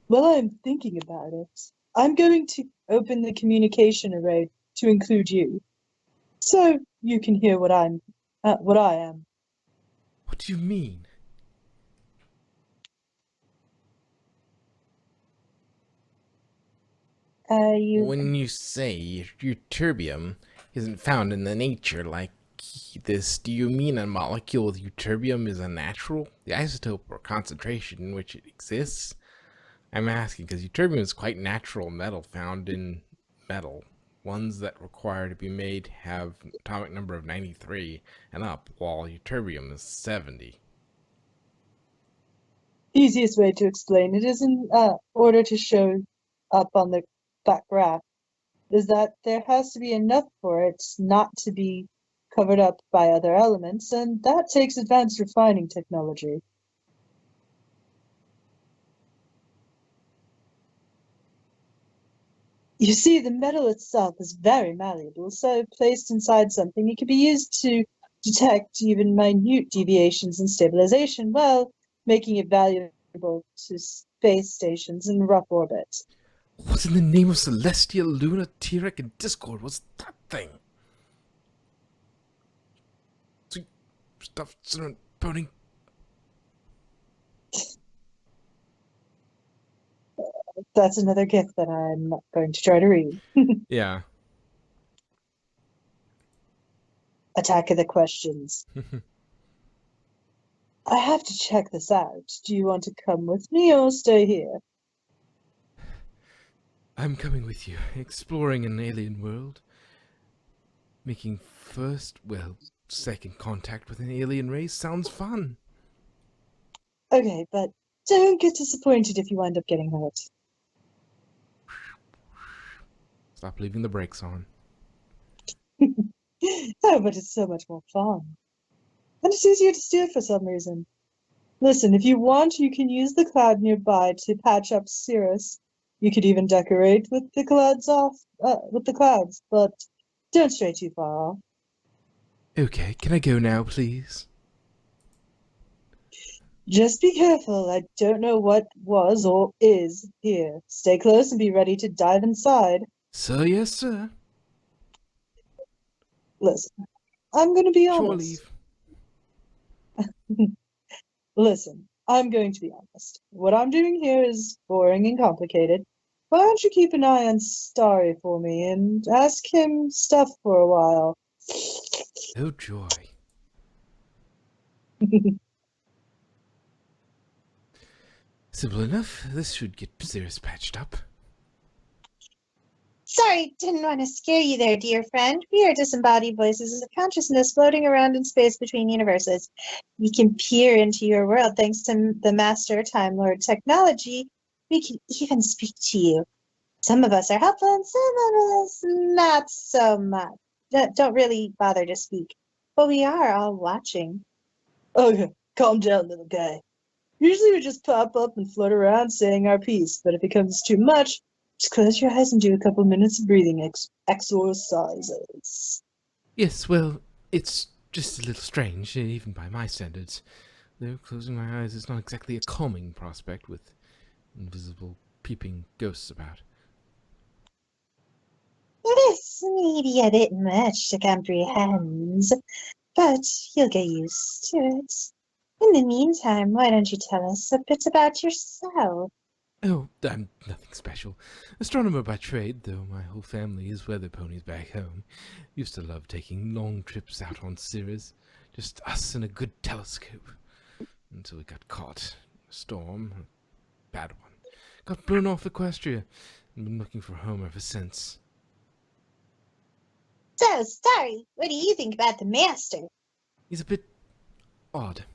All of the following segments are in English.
Well, I'm thinking about it. I'm going to open the communication array to include you, so you can hear what I am. What do you mean? You When you say ytterbium isn't found in the nature like this, do you mean a molecule with ytterbium is unnatural? The isotope or concentration in which it exists? I'm asking because ytterbium is quite natural metal found in metal. Ones that require to be made have atomic number of 93 and up, while ytterbium is 70. easiest way to explain it is in order to show up on the back graph is that there has to be enough for it not to be covered up by other elements, and that takes advanced refining technology. You see, the metal itself is very malleable, so placed inside something, it can be used to detect even minute deviations in stabilization while making it valuable to space stations in rough orbit. What in the name of Celestia, Luna, T-Rex, and Discord was that thing? Sweet stuff, cinnamon, pony. That's another gift that I'm not going to try to read. Yeah. Attack of the questions. I have to check this out. Do you want to come with me or stay here? I'm coming with you, exploring an alien world, making second contact with an alien race sounds fun. Okay, but don't get disappointed if you wind up getting hurt. Stop leaving the brakes on. Oh, but it's so much more fun. And it's easier to steer for some reason. Listen, if you want, you can use the cloud nearby to patch up Cirrus. You could even decorate with the clouds, but don't stray too far off. Okay, can I go now, please? Just be careful. I don't know what was or is here. Stay close and be ready to dive inside. Sir, yes, sir. Listen, I'm going to be Shore honest. leave. Listen, I'm going to be honest. What I'm doing here is boring and complicated. Why don't you keep an eye on Starry for me and ask him stuff for a while? Oh, joy. Simple enough. This should get Cirrus patched up. Sorry, didn't want to scare you there, dear friend. We are disembodied voices of consciousness floating around in space between universes. We can peer into your world thanks to the Master Time Lord technology. We can even speak to you. Some of us are helpful and some of us not so much. Don't really bother to speak. But we are all watching. Okay, calm down, little guy. Usually we just pop up and float around saying our piece, but if it becomes too much, just close your eyes and do a couple minutes of breathing exercises. Yes, well, it's just a little strange, even by my standards. Though closing my eyes is not exactly a calming prospect with invisible peeping ghosts about. This may be a bit much to comprehend, but you'll get used to it. In the meantime, why don't you tell us a bit about yourself? Oh, I'm nothing special. Astronomer by trade, though my whole family is weather ponies back home. Used to love taking long trips out on Cirrus. Just us and a good telescope. Until we got caught in a storm. A bad one. Got blown off Equestria. And been looking for home ever since. So, Starry, what do you think about the Master? He's a bit odd.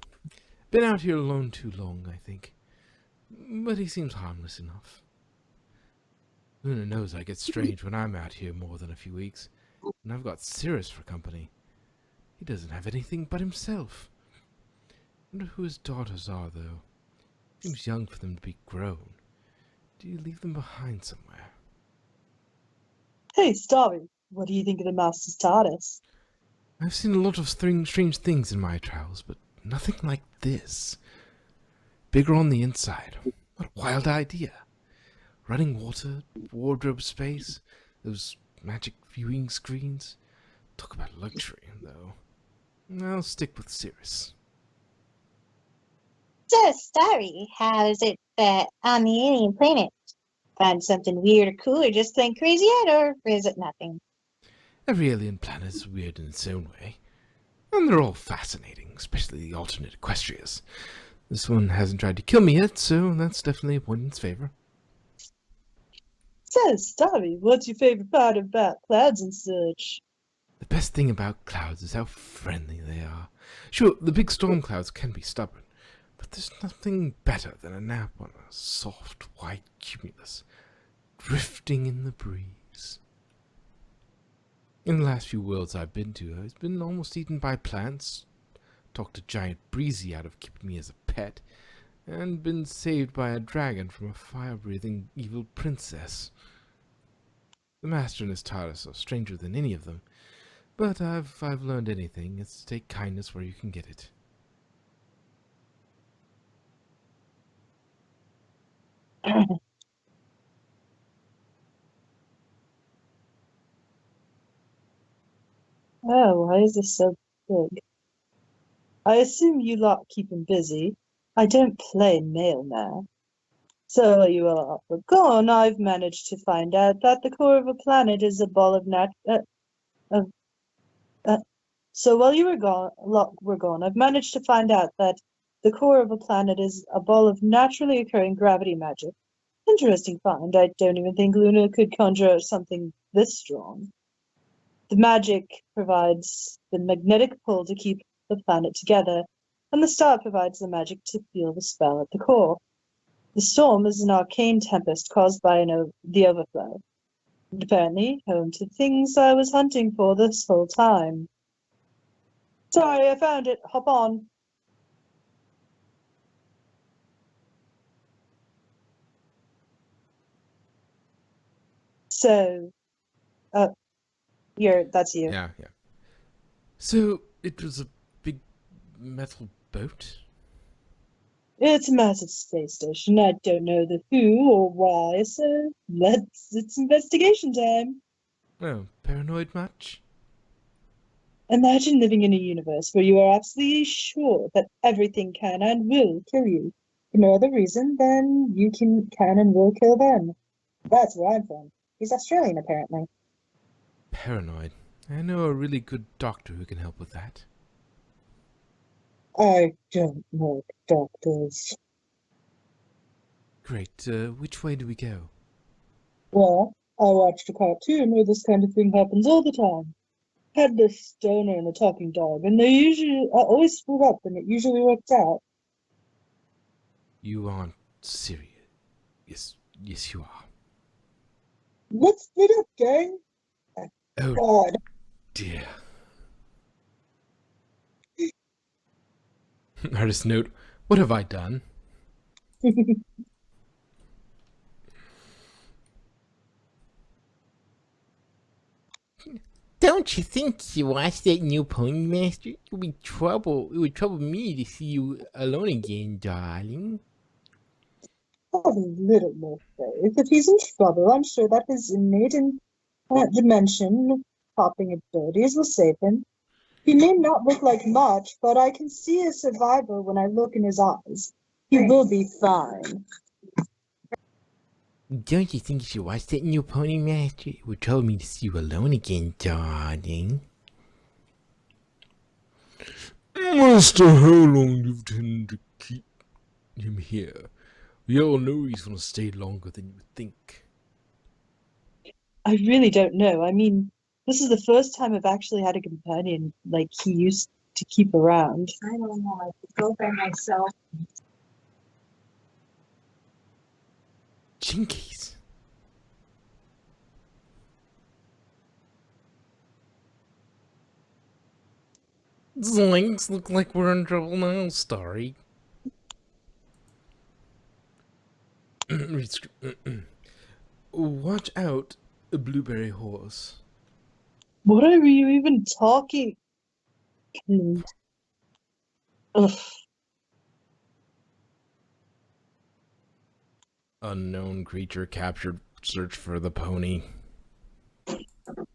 Been out here alone too long, I think. But he seems harmless enough. Luna knows I get strange when I'm out here more than a few weeks. And I've got Cirrus for company. He doesn't have anything but himself. Wonder who his daughters are, though. Seems young for them to be grown. Do you leave them behind somewhere? Hey, Starry, what do you think of the Master's TARDIS? I've seen a lot of strange things in my travels, but nothing like this. Bigger on the inside. What a wild idea. running water, wardrobe space, those magic viewing screens. Talk about luxury, though. I'll stick with Cirrus. So, Starry, how is it on the alien planet? Find something weird or cool or just plain crazy yet, or is it nothing? Every alien planet is weird in its own way. And they're all fascinating, especially the alternate Equestrias. This one hasn't tried to kill me yet, so that's definitely a point in its favor. So, Starry, what's your favorite part about clouds and such? The best thing about clouds is how friendly they are. Sure, the big storm clouds can be stubborn, but there's nothing better than a nap on a soft white cumulus, drifting in the breeze. In the last few worlds I've been to, I've been almost eaten by plants, talked a giant breezy out of keeping me as a pet, and been saved by a dragon from a fire-breathing evil princess. The master and his TARDIS are stranger than any of them, but if I've learned anything, it's to take kindness where you can get it. Oh, why is this so big? I assume you lot keep him busy. I don't play mailman. So while you all were gone, I've managed to find out that the core of a planet is a ball of So while you were gone, I've managed to find out that the core of a planet is a ball of naturally occurring gravity magic. Interesting find. I don't even think Luna could conjure something this strong. The magic provides the magnetic pull to keep the planet together, and the star provides the magic to feel the spell at the core. The storm is an arcane tempest caused by the overflow, and apparently home to things I was hunting for this whole time. Sorry, I found it. Hop on. So, that's you. Yeah. So, it was a big metal boat? It's a massive space station. I don't know the who or why, so it's investigation time. Oh, paranoid much? Imagine living in a universe where you are absolutely sure that everything can and will kill you. For no other reason than you can and will kill them. That's where I'm from. He's Australian, apparently. Paranoid. I know a really good doctor who can help with that. I don't know doctors. Great. Which way do we go? Well, I watched a cartoon where this kind of thing happens all the time. Had this stoner and a talking dog, and I always screw up, and it usually works out. You aren't serious. Yes, you are. Let's split up, gang. Oh, God. dear. Artist note, what have I done? Don't you think you watch that new Pony Master? It would trouble me to see you alone again, darling. Have a little more faith. If he's in trouble, I'm sure that his innate dimension popping abilities will save him. He may not look like much, but I can see a survivor when I look in his eyes. He will be fine. Don't you think you should watch that new Pony Master? It would trouble me to see you alone again, darling. Master, how long do you intend to keep him here? We all know he's gonna stay longer than you think. I really don't know. I mean, this is the first time I've actually had a companion like he used to keep around. I don't know. I could go by myself. Jinkies. Zoinks, look like we're in trouble now, Starry. Watch out, a blueberry horse. What are you even talking? Ugh. Unknown creature captured. Search for the pony.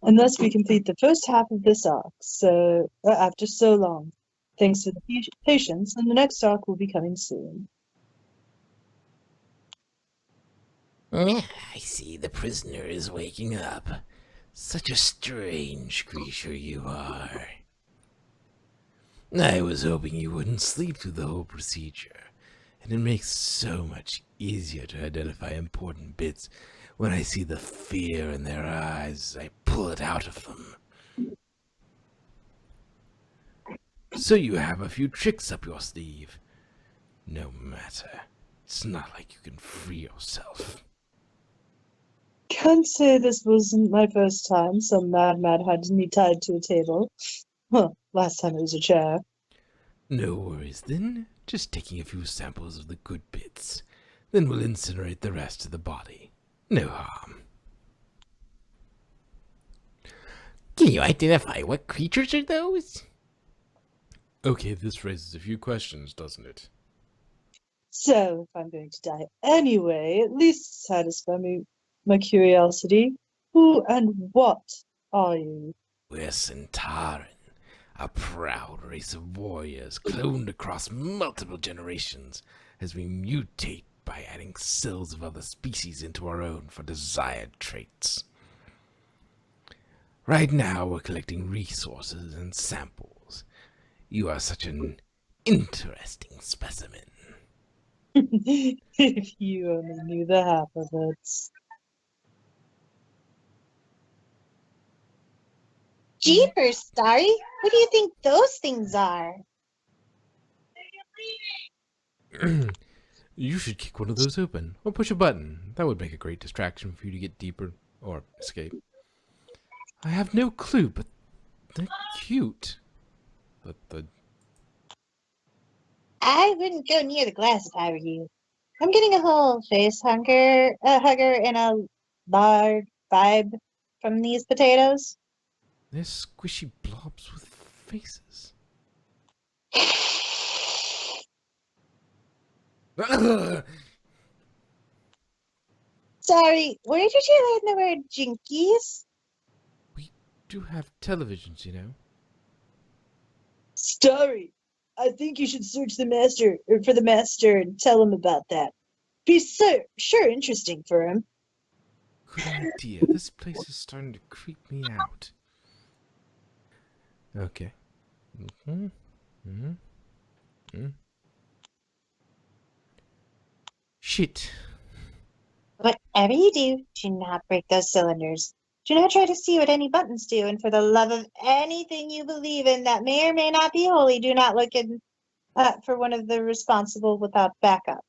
And thus we complete the first half of this arc, so after so long. Thanks for the patience, and the next arc will be coming soon. I see the prisoner is waking up. Such a strange creature you are. I was hoping you wouldn't sleep through the whole procedure, and it makes so much easier to identify important bits when I see the fear in their eyes. I pull it out of them. So you have a few tricks up your sleeve. No matter. It's not like you can free yourself. Can't say this wasn't my first time some madman had me tied to a table. Well, last time it was a chair. No worries then. Just taking a few samples of the good bits. Then we'll incinerate the rest of the body. No harm. Can you identify what creatures are those? Okay, this raises a few questions, doesn't it? So, if I'm going to die anyway, at least satisfy my curiosity. Who and what are you? We're Centauran, a proud race of warriors cloned across multiple generations as we mutate by adding cells of other species into our own for desired traits. Right now, we're collecting resources and samples. You are such an interesting specimen. If you only knew the half of it. Jeepers, Starry! What do you think those things are? You should kick one of those open, or push a button. That would make a great distraction for you to get deeper, or escape. I have no clue, but they're cute. But I wouldn't go near the glass if I were you. I'm getting a whole hugger and a large vibe from these potatoes. they're squishy blobs with faces. Sorry, where did you learn the word jinkies? We do have televisions, you know. Starry, I think you should search the master for the master and tell him about that. Be sure interesting for him. Good idea. This place is starting to creep me out. Okay. Shit. Whatever you do not break those cylinders. Do not try to see what any buttons do, and for the love of anything you believe in that may or may not be holy, do not look in for one of the responsible without backup.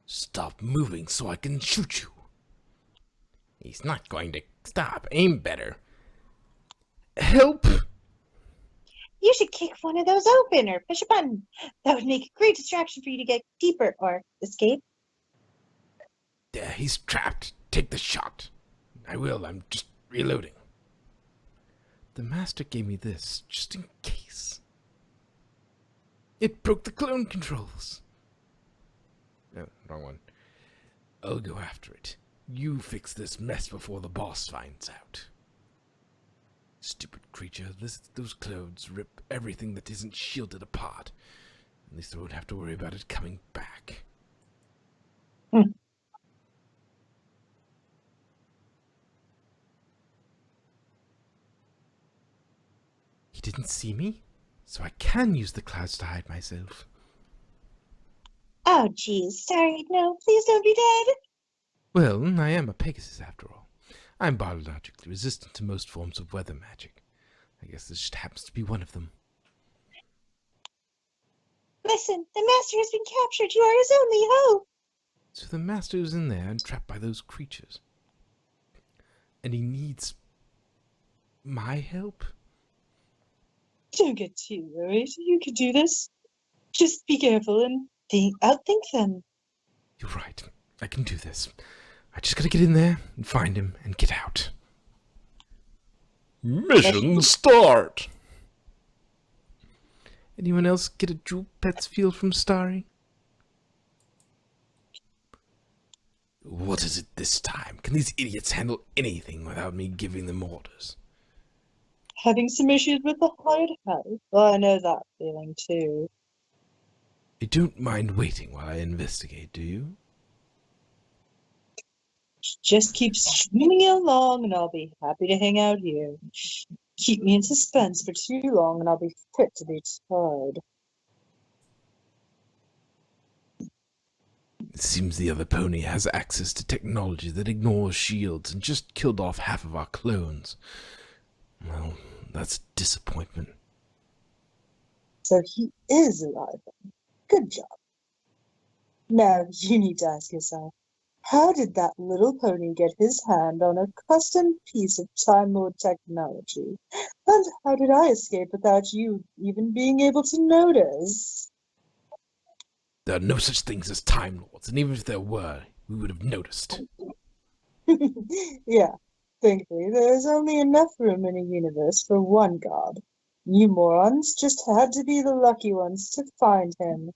Stop moving so I can shoot you. He's not going to stop. Aim better. Help! You should kick one of those open or push a button. That would make a great distraction for you to get deeper or escape. There, he's trapped. Take the shot. I will. I'm just reloading. The master gave me this, just in case. It broke the clone controls. No, wrong one. I'll go after it. You fix this mess before the boss finds out. Stupid creature. Those clothes rip everything that isn't shielded apart. At least I won't have to worry about it coming back. He didn't see me, so I can use the clouds to hide myself. Oh, geez. Sorry, no, please don't be dead. Well, I am a Pegasus after all. I'm biologically resistant to most forms of weather magic. I guess this just happens to be one of them. Listen, the master has been captured. You are his only hope. So the master is in there and trapped by those creatures. And he needs my help? Don't get too worried. You can do this. Just be careful and outthink them. You're right. I can do this. I just gotta get in there and find him and get out. Mission start! Anyone else get a Jewel Pets feel from Starry? What is it this time? Can these idiots handle anything without me giving them orders? Having some issues with the hired house? Well, I know that feeling too. You don't mind waiting while I investigate, do you? Just keep streaming along and I'll be happy to hang out here. Keep me in suspense for too long and I'll be fit to be tied. It seems the other pony has access to technology that ignores shields and just killed off half of our clones. Well, that's disappointment. So he is alive. Good job. Now you need to ask yourself, how did that little pony get his hand on a custom piece of Time Lord technology? And how did I escape without you even being able to notice? There are no such things as Time Lords, and even if there were, we would have noticed. Yeah, thankfully there's only enough room in a universe for one god. You morons just had to be the lucky ones to find him.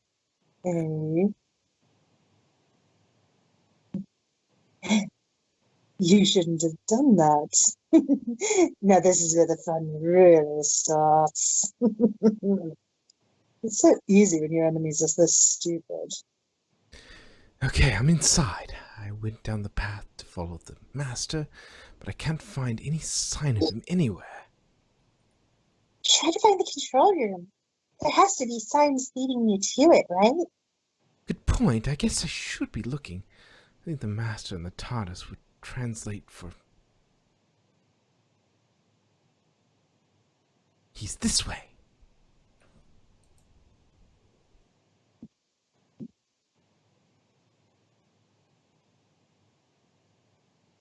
Eh? You shouldn't have done that. Now this is where the fun really starts. It's so easy when your enemies are this stupid. Okay, I'm inside. I went down the path to follow the master, but I can't find any sign of him anywhere. Try to find the control room. There has to be signs leading you to it, right? Good point. I guess I should be looking. I think the master and the TARDIS would translate for... He's this way.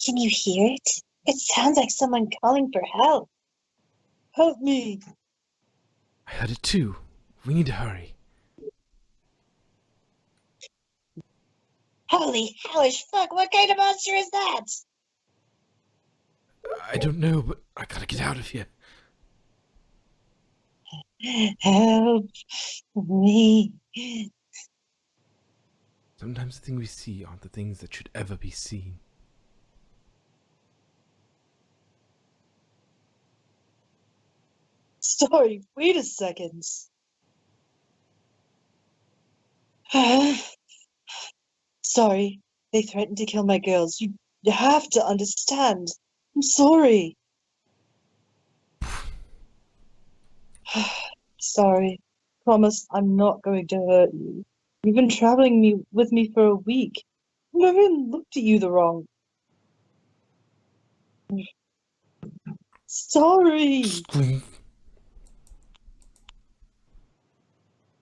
Can you hear it? It sounds like someone calling for help. Help me! I heard it too. We need to hurry. Holy hellish fuck, what kind of monster is that? I don't know, but I gotta get out of here. Help me. Sometimes the things we see aren't the things that should ever be seen. Sorry, wait a second. Sorry, they threatened to kill my girls. You have to understand. I'm sorry. Sorry. Promise I'm not going to hurt you. You've been traveling with me for a week. I've never even looked at you the wrong. Sorry.